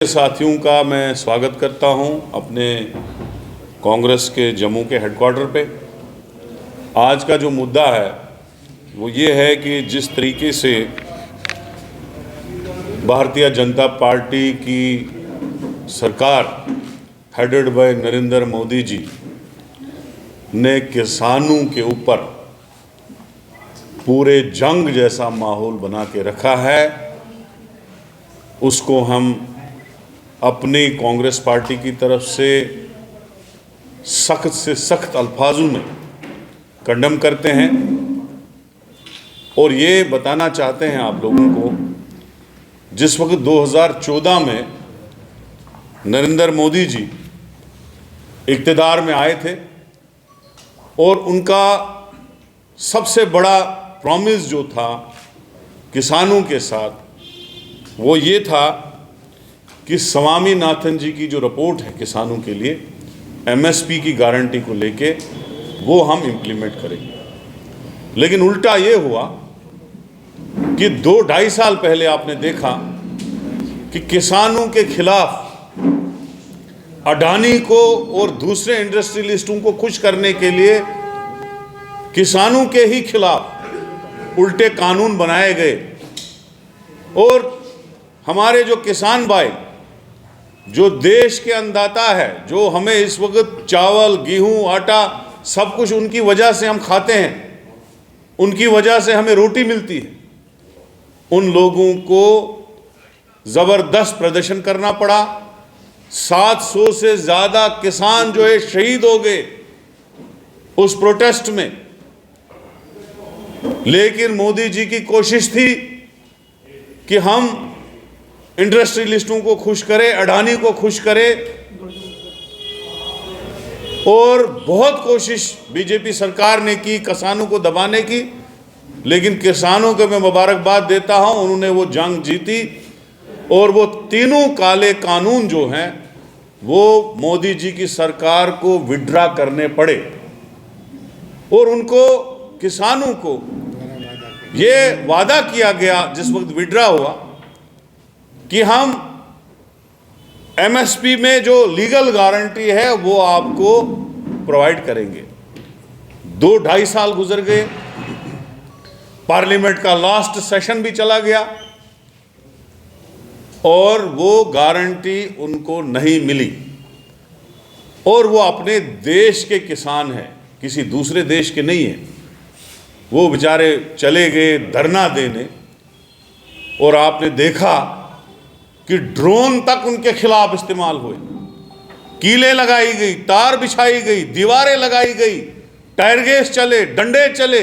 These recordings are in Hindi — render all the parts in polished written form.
साथियों का मैं स्वागत करता हूं अपने कांग्रेस के जम्मू के हेडक्वार्टर पे। आज का जो मुद्दा है वो ये है कि जिस तरीके से भारतीय जनता पार्टी की सरकार हेडेड बाय नरेंद्र मोदी जी ने किसानों के ऊपर पूरे जंग जैसा माहौल बना के रखा है, उसको हम अपनी कांग्रेस पार्टी की तरफ से सख्त अल्फाजों में कंडेम करते हैं और ये बताना चाहते हैं आप लोगों को, जिस वक्त 2014 में नरेंद्र मोदी जी इक़्तिदार में आए थे और उनका सबसे बड़ा प्रॉमिस जो था किसानों के साथ वो ये था कि स्वामीनाथन जी की जो रिपोर्ट है किसानों के लिए एमएसपी की गारंटी को लेके वो हम इम्प्लीमेंट करेंगे। लेकिन उल्टा ये हुआ कि 2-2.5 साल पहले आपने देखा कि किसानों के खिलाफ अडानी को और दूसरे इंडस्ट्रियलिस्टों को खुश करने के लिए किसानों के ही खिलाफ उल्टे कानून बनाए गए और हमारे जो किसान भाई, जो देश के अन्नदाता है, जो हमें इस वक्त चावल, गेहूं, आटा सब कुछ उनकी वजह से हम खाते हैं, उनकी वजह से हमें रोटी मिलती है, उन लोगों को ज़बरदस्त प्रदर्शन करना पड़ा। 700 से ज़्यादा किसान जो है शहीद हो गए उस प्रोटेस्ट में। लेकिन मोदी जी की कोशिश थी कि हम इंडस्ट्रियलिस्टों को खुश करें, अडानी को खुश करें, और बहुत कोशिश बीजेपी सरकार ने की किसानों को दबाने की। लेकिन किसानों को मैं मुबारकबाद देता हूं, उन्होंने वो जंग जीती और वो तीनों काले कानून जो हैं वो मोदी जी की सरकार को विड्रा करने पड़े और उनको किसानों को ये वादा किया गया जिस वक्त विड्रा हुआ कि हम एमएसपी में जो लीगल गारंटी है वो आपको प्रोवाइड करेंगे। 2-2.5 साल गुजर गए, पार्लियामेंट का लास्ट सेशन भी चला गया और वो गारंटी उनको नहीं मिली। और वो अपने देश के किसान हैं, किसी दूसरे देश के नहीं हैं। वो बेचारे चले गए धरना देने और आपने देखा कि ड्रोन तक उनके खिलाफ इस्तेमाल हुए, कीलें लगाई गई, तार बिछाई गई, दीवारें लगाई गई, टायर गैस चले, डंडे चले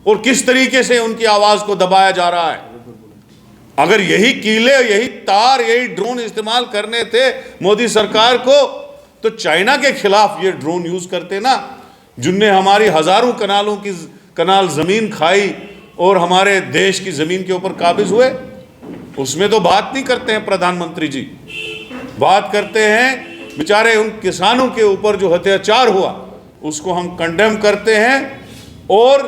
और किस तरीके से उनकी आवाज को दबाया जा रहा है। अगर यही कीले, यही तार, यही ड्रोन इस्तेमाल करने थे मोदी सरकार को तो चाइना के खिलाफ ये ड्रोन यूज करते ना, जिनने हमारी हजारों कनाल जमीन खाई और हमारे देश की जमीन के ऊपर काबिज हुए। उसमें तो बात नहीं करते हैं प्रधानमंत्री जी, बात करते हैं बेचारे उन किसानों के ऊपर जो अत्याचार हुआ उसको हम कंडेम करते हैं। और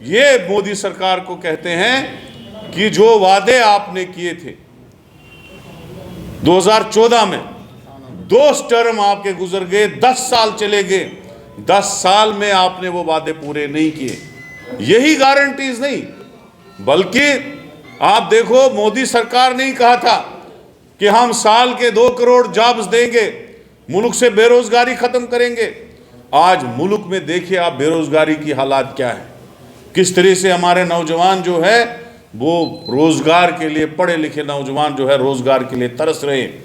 ये मोदी सरकार को कहते हैं कि जो वादे आपने किए थे 2014 में, 2 टर्म आपके गुजर गए, 10 साल चले गए, 10 साल में आपने वो वादे पूरे नहीं किए। यही गारंटीज नहीं, बल्कि आप देखो मोदी सरकार ने ही कहा था कि हम साल के 2 करोड़ जॉब्स देंगे, मुल्क से बेरोजगारी खत्म करेंगे। आज मुल्क में देखिए आप बेरोजगारी की हालात क्या है, किस तरह से हमारे नौजवान जो है वो रोजगार के लिए, पढ़े लिखे नौजवान जो है रोजगार के लिए तरस रहे हैं,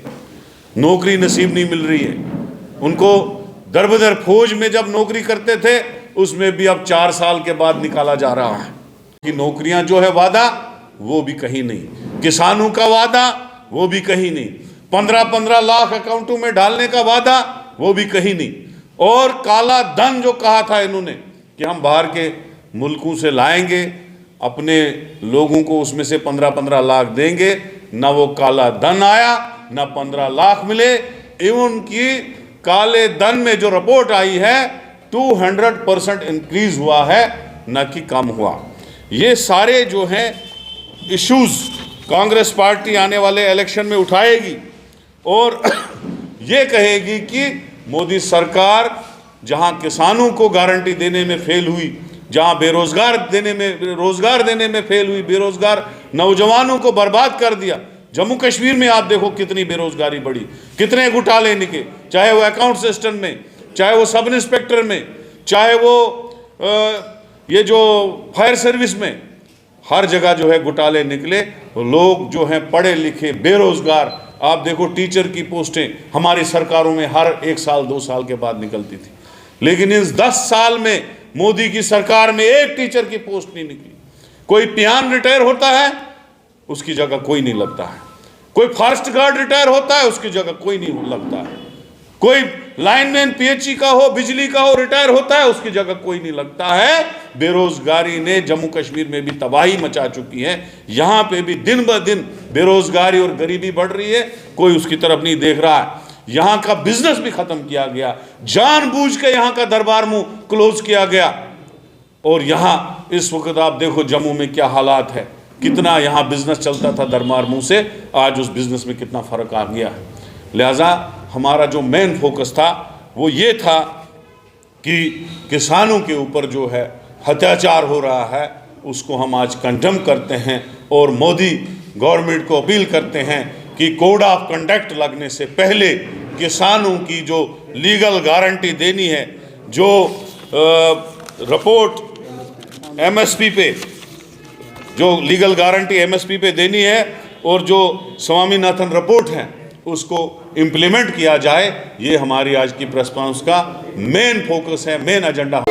नौकरी नसीब नहीं मिल रही है उनको। दर-बदर फौज में जब नौकरी करते थे उसमें भी अब 4 साल के बाद निकाला जा रहा है कि नौकरियां जो है वादा वो भी कहीं नहीं, किसानों का वादा वो भी कहीं नहीं, 15-15 लाख अकाउंटों में डालने का वादा वो भी कहीं नहीं, और काला धन जो कहा था इन्होंने कि हम बाहर के मुल्कों से लाएंगे, अपने लोगों को उसमें से 15-15 लाख देंगे, ना वो काला धन आया, ना 15 लाख मिले। एवं की काले धन में जो रिपोर्ट आई है 200% इंक्रीज हुआ है, न कि कम हुआ। ये सारे जो हैं इश्यूज कांग्रेस पार्टी आने वाले इलेक्शन में उठाएगी और ये कहेगी कि मोदी सरकार जहां किसानों को गारंटी देने में फेल हुई, जहां रोजगार देने में फेल हुई, बेरोजगार नौजवानों को बर्बाद कर दिया। जम्मू कश्मीर में आप देखो कितनी बेरोजगारी बढ़ी, कितने घोटाले निकले, चाहे वो अकाउंट सिस्टम में, चाहे वो सब इंस्पेक्टर में, चाहे वो ये जो फायर सर्विस में, हर जगह जो है घोटाले निकले। लोग जो हैं पढ़े लिखे बेरोजगार, आप देखो टीचर की पोस्टें हमारी सरकारों में हर 1 साल 2 साल के बाद निकलती थी, लेकिन इस 10 साल में मोदी की सरकार में एक टीचर की पोस्ट नहीं निकली। कोई पियान रिटायर होता है उसकी जगह कोई नहीं लगता है, कोई फॉरेस्ट गार्ड रिटायर होता है उसकी जगह कोई नहीं लगता है, कोई लाइनमैन पीएचई का हो, बिजली का हो, रिटायर होता है उसकी जगह कोई नहीं लगता है। बेरोजगारी ने जम्मू कश्मीर में भी तबाही मचा चुकी है। यहाँ पे भी दिन ब दिन बेरोजगारी और गरीबी बढ़ रही है, कोई उसकी तरफ नहीं देख रहा है। यहाँ का बिजनेस भी खत्म किया गया, जानबूझ के यहाँ का दरबार मुंह क्लोज किया गया। और यहाँ इस वक्त आप देखो जम्मू में क्या हालात है, कितना यहाँ बिजनेस चलता था दरबार मुंह से, आज उस बिजनेस में कितना फर्क आ गया है। लिहाजा हमारा जो मेन फोकस था वो ये था कि किसानों के ऊपर जो है अत्याचार हो रहा है उसको हम आज कंडेम करते हैं और मोदी गवर्नमेंट को अपील करते हैं कि कोड ऑफ कंडक्ट लगने से पहले किसानों की जो लीगल गारंटी देनी है, जो रिपोर्ट एमएसपी पे, जो लीगल गारंटी एमएसपी पे देनी है और जो स्वामीनाथन रिपोर्ट है उसको इम्प्लीमेंट किया जाए। ये हमारी आज की प्रेस कॉन्फ्रेंस का मेन फोकस है, मेन एजेंडा।